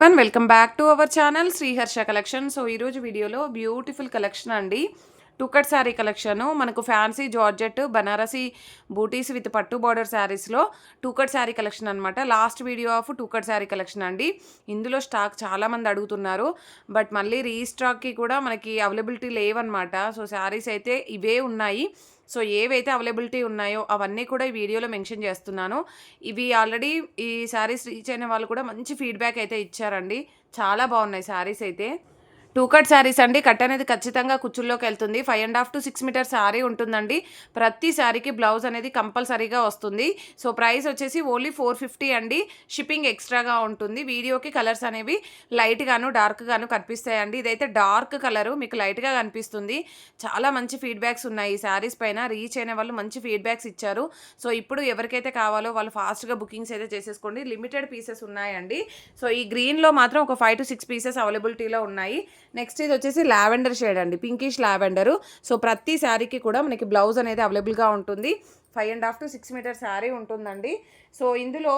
Welcome back to our channel Sriharsha collection. So ఈరోజు వీడియోలో beautiful collection అండి. Two cut sari collection. మనకు fancy georgette Banarasi buttis with పట్టు బార్డర్ శారీస్లో టూ కట్ శారీ కలెక్షన్ అనమాట. Last video of two cut sari collection అండి. ఇందులో స్టాక్ చాలామంది అడుగుతున్నారు, బట్ మళ్ళీ రీస్టాక్కి కూడా మనకి అవైలబిలిటీ లేవన్నమాట. సో శారీస్ అయితే ఇవే ఉన్నాయి. సో ఏవైతే అవైలబిలిటీ ఉన్నాయో అవన్నీ కూడా ఈ వీడియోలో మెన్షన్ చేస్తున్నాను. ఇవి ఆల్రెడీ ఈ శారీస్ రీచ్ అయిన వాళ్ళు కూడా మంచి ఫీడ్బ్యాక్ అయితే ఇచ్చారండి. చాలా బాగున్నాయి శారీస్ అయితే. టూ కట్ శారీస్ అండి. కట్ అనేది ఖచ్చితంగా కుచ్చుల్లోకి వెళ్తుంది. 5.5 to 6 మీటర్ శారీ ఉంటుందండి. ప్రతి శారీకి బ్లౌజ్ అనేది కంపల్సరీగా వస్తుంది. సో ప్రైస్ వచ్చేసి ఓన్లీ 450 అండి. షిప్పింగ్ ఎక్స్ట్రాగా ఉంటుంది. వీడియోకి కలర్స్ అనేవి లైట్గాను డార్క్గాను కనిపిస్తాయండి. ఇదైతే డార్క్ కలరు మీకు లైట్గా కనిపిస్తుంది. చాలా మంచి ఫీడ్బ్యాక్స్ ఉన్నాయి ఈ శారీస్ పైన. రీచ్ అయిన వాళ్ళు మంచి ఫీడ్బ్యాక్స్ ఇచ్చారు. సో ఇప్పుడు ఎవరికైతే కావాలో వాళ్ళు ఫాస్ట్గా బుకింగ్స్ అయితే చేసేసుకోండి. లిమిటెడ్ పీసెస్ ఉన్నాయండి. సో ఈ గ్రీన్లో మాత్రం ఒక 5 to 6 పీసెస్ అవైలబిలిటీలో ఉన్నాయి. నెక్స్ట్ ఇది వచ్చేసి లావెండర్ షేడ్ అండి, పింకిష్ లావెండరు. సో ప్రతి శారీకి కూడా మనకి బ్లౌజ్ అనేది అవైలబుల్గా ఉంటుంది. 5.5 to 6 మీటర్ శారీ ఉంటుందండి. సో ఇందులో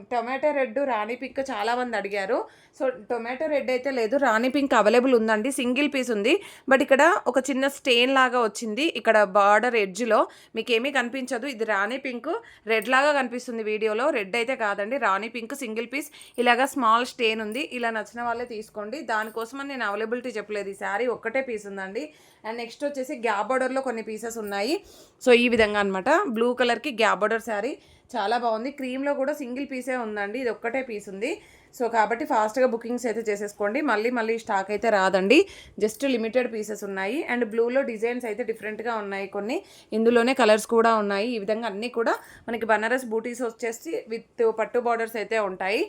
టొమాటో రెడ్, రాణి పింక్ చాలామంది అడిగారు. సో టొమాటో రెడ్ అయితే లేదు, రాణి పింక్ అవైలబుల్ ఉందండి. సింగిల్ పీస్ ఉంది, బట్ ఇక్కడ ఒక చిన్న స్టెయిన్ లాగా వచ్చింది ఇక్కడ బార్డర్ ఎడ్జ్లో. మీకు ఏమీ కనిపించదు. ఇది రాణి పింక్, రెడ్ లాగా కనిపిస్తుంది వీడియోలో. రెడ్ అయితే కాదండి, రాణి పింక్ సింగిల్ పీస్. ఇలాగా స్మాల్ స్టెయిన్ ఉంది. ఇలా నచ్చిన వాళ్ళే తీసుకోండి. దానికోసమని నేను అవైలబిలిటీ చెప్పలేదు. ఈ శారీ ఒక్కటే పీస్ ఉందండి. అండ్ నెక్స్ట్ వచ్చేసి గ్యాప్ బార్డర్లో కొన్ని పీసెస్ ఉన్నాయి. సో ఈ విధంగా అనమాట. బ్లూ కలర్కి గ్యాప్ బార్డర్ శారీ చాలా బాగుంది. క్రీమ్లో కూడా సింగిల్ పీసే ఉందండి. ఇది ఒక్కటే పీస్ ఉంది. సో కాబట్టి ఫాస్ట్గా బుకింగ్స్ అయితే చేసేసుకోండి. మళ్ళీ స్టాక్ అయితే రాదండి. జస్ట్ లిమిటెడ్ పీసెస్ ఉన్నాయి. అండ్ బ్లూలో డిజైన్స్ అయితే డిఫరెంట్గా ఉన్నాయి కొన్ని. ఇందులోనే కలర్స్ కూడా ఉన్నాయి. ఈ విధంగా అన్నీ కూడా మనకి బనారస్ బూటీస్ వచ్చేసి విత్ పట్టు బార్డర్స్ అయితే ఉంటాయి.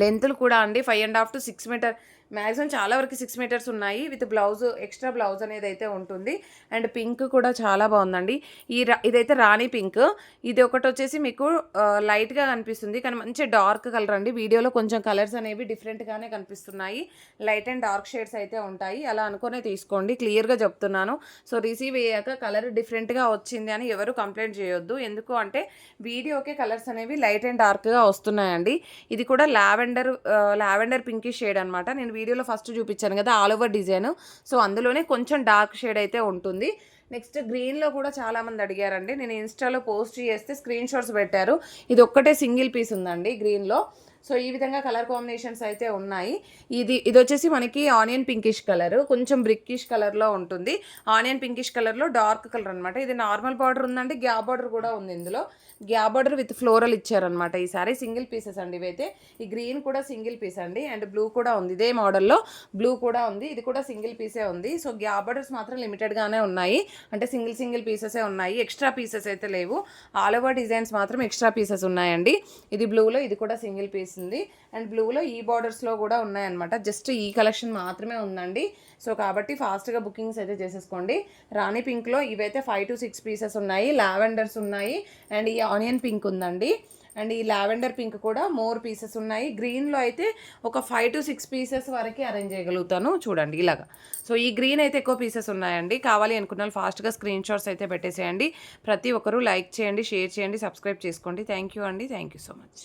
లెంత్లు కూడా అండి 5.5 to 6 మీటర్, మ్యాక్సిమం చాలా వరకు 6 మీటర్స్ ఉన్నాయి. విత్ బ్లౌజ్, ఎక్స్ట్రా బ్లౌజ్ అనేది అయితే ఉంటుంది. అండ్ పింక్ కూడా చాలా బాగుందండి. ఇదైతే రాణి పింక్. ఇది ఒకటి వచ్చేసి మీకు లైట్గా కనిపిస్తుంది, కానీ మంచి డార్క్ కలర్ అండి. వీడియోలో కొంచెం కలర్స్ అనేవి డిఫరెంట్గానే కనిపిస్తున్నాయి. లైట్ అండ్ డార్క్ షేడ్స్ అయితే ఉంటాయి. అలా అనుకునే తీసుకోండి, క్లియర్గా చెప్తున్నాను. సో రిసీవ్ అయ్యాక కలర్ డిఫరెంట్గా వచ్చింది అని ఎవరు కంప్లైంట్ చేయొద్దు. ఎందుకు అంటే వీడియోకే కలర్స్ అనేవి లైట్ అండ్ డార్క్గా వస్తున్నాయండి. ఇది కూడా లావెండర్ పింకిష్ షేడ్ అనమాట. నేను వీడియోలో ఫస్ట్ చూపించాను కదా ఆల్ ఓవర్ డిజైన్. సో అందులోనే కొంచెం డార్క్ షేడ్ అయితే ఉంటుంది. నెక్స్ట్ గ్రీన్లో కూడా చాలామంది అడిగారండి. నేను ఇన్స్టాలో పోస్ట్ చేస్తే స్క్రీన్ షాట్స్ పెట్టారు. ఇది ఒక్కటే సింగిల్ పీస్ ఉందండి గ్రీన్లో. సో ఈ విధంగా కలర్ కాంబినేషన్స్ అయితే ఉన్నాయి. ఇది వచ్చేసి మనకి ఆనియన్ పింకిష్ కలర్, కొంచెం బ్రిక్కిష్ కలర్లో ఉంటుంది. ఆనియన్ పింకిష్ కలర్లో డార్క్ కలర్ అనమాట. ఇది నార్మల్ బార్డర్ ఉందండి, గ్యాప్ బార్డర్ కూడా ఉంది. ఇందులో గ్యాప్ బార్డర్ విత్ ఫ్లోరల్ ఇచ్చారనమాట. ఈ సారీ సింగిల్ పీసెస్ అండి ఇవైతే. ఈ గ్రీన్ కూడా సింగిల్ పీస్ అండి. అండ్ బ్లూ కూడా ఉంది, ఇదే మోడల్లో బ్లూ కూడా ఉంది. ఇది కూడా సింగిల్ పీసే ఉంది. సో గ్యాప్ బార్డర్స్ మాత్రం లిమిటెడ్గానే ఉన్నాయి, అంటే సింగిల్ పీసెసే ఉన్నాయి. ఎక్స్ట్రా పీసెస్ అయితే లేవు. ఆల్ ఓవర్ డిజైన్స్ మాత్రం ఎక్స్ట్రా పీసెస్ ఉన్నాయండి. ఇది బ్లూలో, ఇది కూడా సింగిల్ పీస్ ఉంది. అండ్ బ్లూలో ఈ బార్డర్స్లో కూడా ఉన్నాయన్నమాట. జస్ట్ ఈ కలెక్షన్ మాత్రమే ఉందండి. సో కాబట్టి ఫాస్ట్గా బుకింగ్స్ అయితే చేసేసుకోండి. రాణి పింక్లో ఇవైతే 5 to 6 పీసెస్ ఉన్నాయి. లావెండర్స్ ఉన్నాయి. అండ్ ఈ ఆనియన్ పింక్ ఉందండి. అండ్ ఈ లావెండర్ పింక్ కూడా మోర్ పీసెస్ ఉన్నాయి. గ్రీన్లో అయితే ఒక 5 to 6 పీసెస్ వరకు అరేంజ్ చేయగలుగుతాను. చూడండి ఇలాగా. సో ఈ గ్రీన్ అయితే ఎక్కువ పీసెస్ ఉన్నాయండి. కావాలి అనుకున్న వాళ్ళు ఫాస్ట్గా స్క్రీన్ షాట్స్ అయితే పెట్టేసేయండి. ప్రతి ఒక్కరూ లైక్ చేయండి, షేర్ చేయండి, సబ్స్క్రైబ్ చేసుకోండి. థ్యాంక్ యూ అండి. Thank you so much.